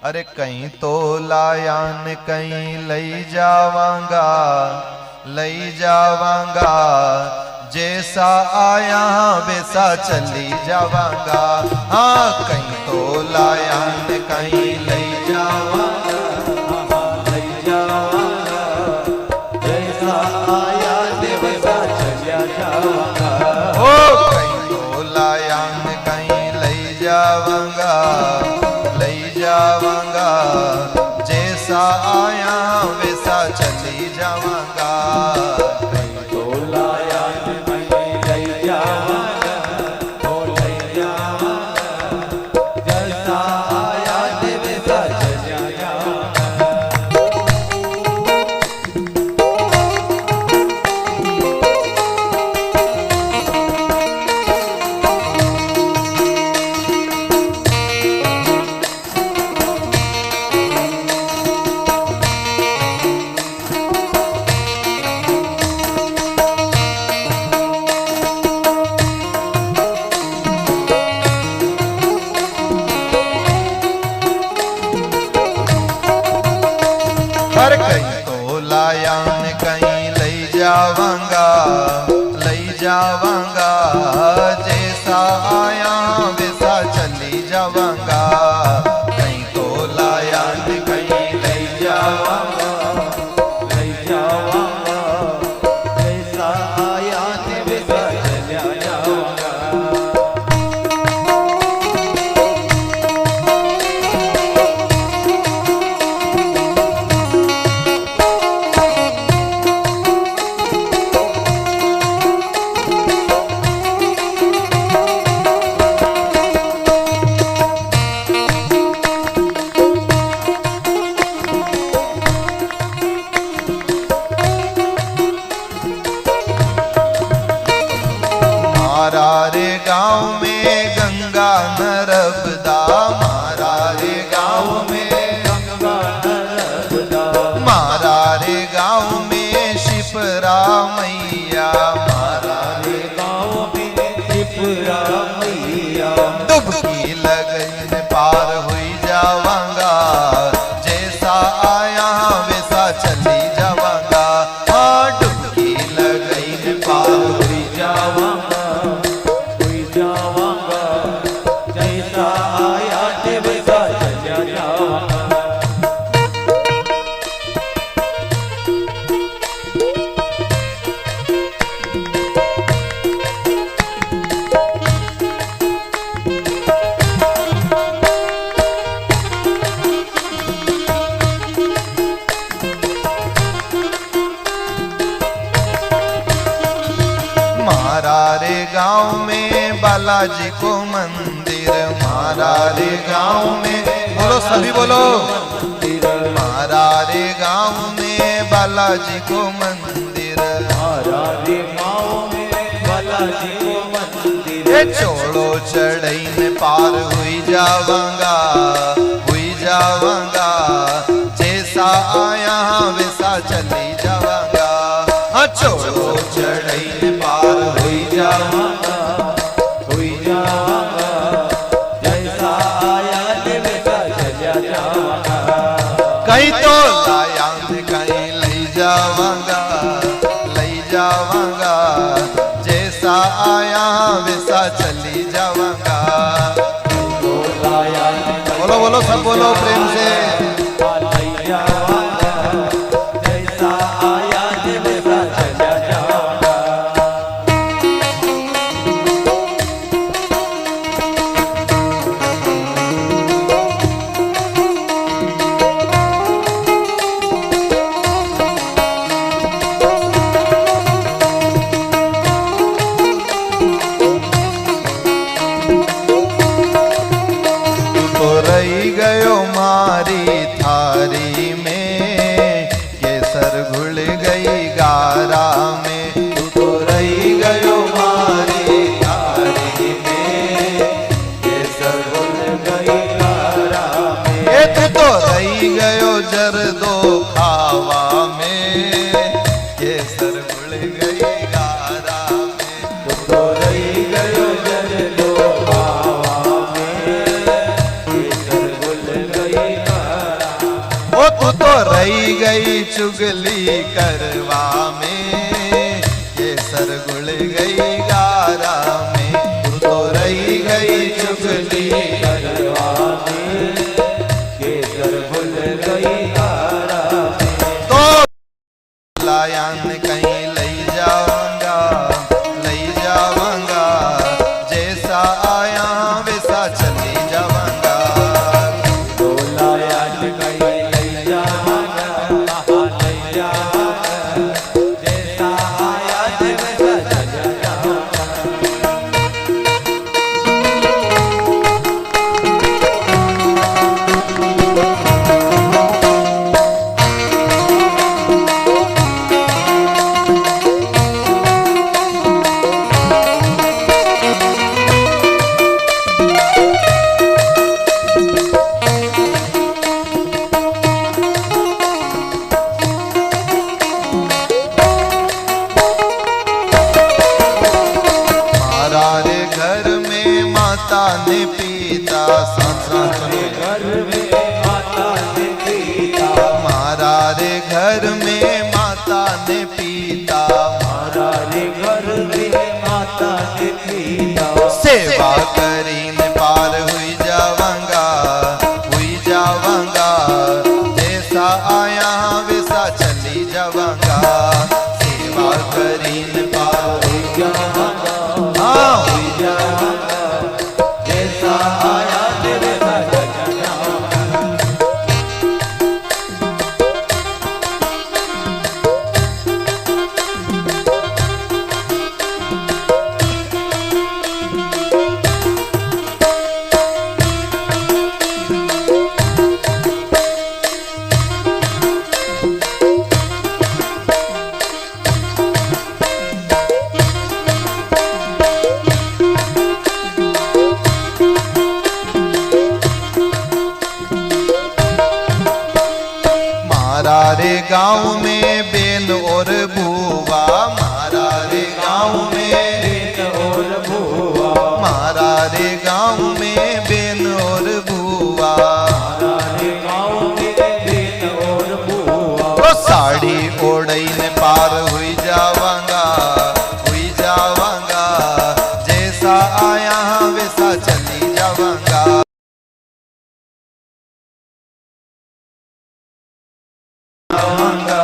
अरे कहीं तो लायान कहीं लई जावांगा, लई जावांगा, जैसा आया वैसा चली जावांगा। हाँ कहीं तो लायान कहीं लई जावांगा, लई जावांगा, जैसा आया वैसा चलिया जावांगा। ओ कहीं तो लायान कहीं लई जावांगा, लई जावांगा, जैसा आया वैसा चली जावांगा। कहीं तो लायान कहीं लई जावांगा, ओ लई जावांगा, जैसा आया वैसा चलिया जावांगा। हर कहीं तो लायान कहीं लई जावांगा, लई जावांगा, जैसा आया वैसा चली जावांगा। कहीं तो लायान कहीं लई जावांगा, लई जावांगा, जैसा आया वैसा चलिया जावांगा। मारा रे गाँव में गंगा नर्मदा, मारा रे गाँव में गंगा नर्मदा, मारा रे गाँव में शिप्रा मैया, मारा रे गाँव में शिप्रा मैया। डुबकी लगन पार हुई जावांगा, जैसा आया वैसा चली जावांगा। हाँ डुबकी लगन पार हुई जावांगा, जावांगा, जैसा आया वैसा चलिया जावांगा। मारा रे गाँव में बालाजी को मंदिर, मारा रे गाँव में, बोलो सभी बोलो, मारा रे गाँव में बालाजी को मंदिर, मारा रे गाँव में बालाजी को मंदिर। ये चोड़ो चढ़ई में पार हुई जावांगा, हुई जावांगा, जैसा आया वैसा चली जावांगा। हाँ चोड़ो चढ़ई में पार हुई जावांगा, हुई जावांगा, जैसा आया वैसा चलिया जावांगा। कहीं तो लायान कहीं लई जावांगा, लई जावांगा, जैसा आया वैसा चली जावांगा। तो लायान बोलो बोलो सब बोलो प्रेम से, लई जावांगा, जैसा आया वैसा चलिया जावांगा। तो रही गयो मारी थारी में, केसर घुल गई गारा में। तू तो रही गयो मारी थारी में, केसर घुल गई गारा में। ये तू तो रही गयो जरदो खावा में, केसर घुल गई गारा में। तू तो रही गयो जरदो खावा में, केसर घुल गई गारा तू तो रही गई चुगली करवा में, केसर घुल गई गारा में। तू तो रही गई चुगली करवा में, केसर घुल गई गारा में। तो लायान कहीं लई जाऊंगा, लई जाऊंगा, जैसा आया वैसा चली जाऊंगा। तो लायान कहीं लई जाऊंगा, लई जाऊंगा, जैसा आया वैसा चला जाऊंगा। मारा रे घर में माता ने पीता, घर में माता ने पीता, मारा रे घर में माता ने पीता। मारा रे घर में माता ने पीता। सेवा करीन पार हुई जावांगा, हुई जावांगा, जैसा आया वैसा चली जावांगा। सेवा करीन पार हुई जावांगा, हाँ हुई जावांगा, जैसा आया वैसा चला जाऊंगा। मारा रे गाँव में बेन और भूवा, मारा रे गाँव में, बेन और भूआ, मारा रे गाँव में बेन और भूवा। मारा रे गाँव में बेन और भूआ। तो साड़ी ओढ़ई ने पार हुई जावांगा, हुई जावांगा, जैसा आया वैसा चली जावांगा। जावांगा,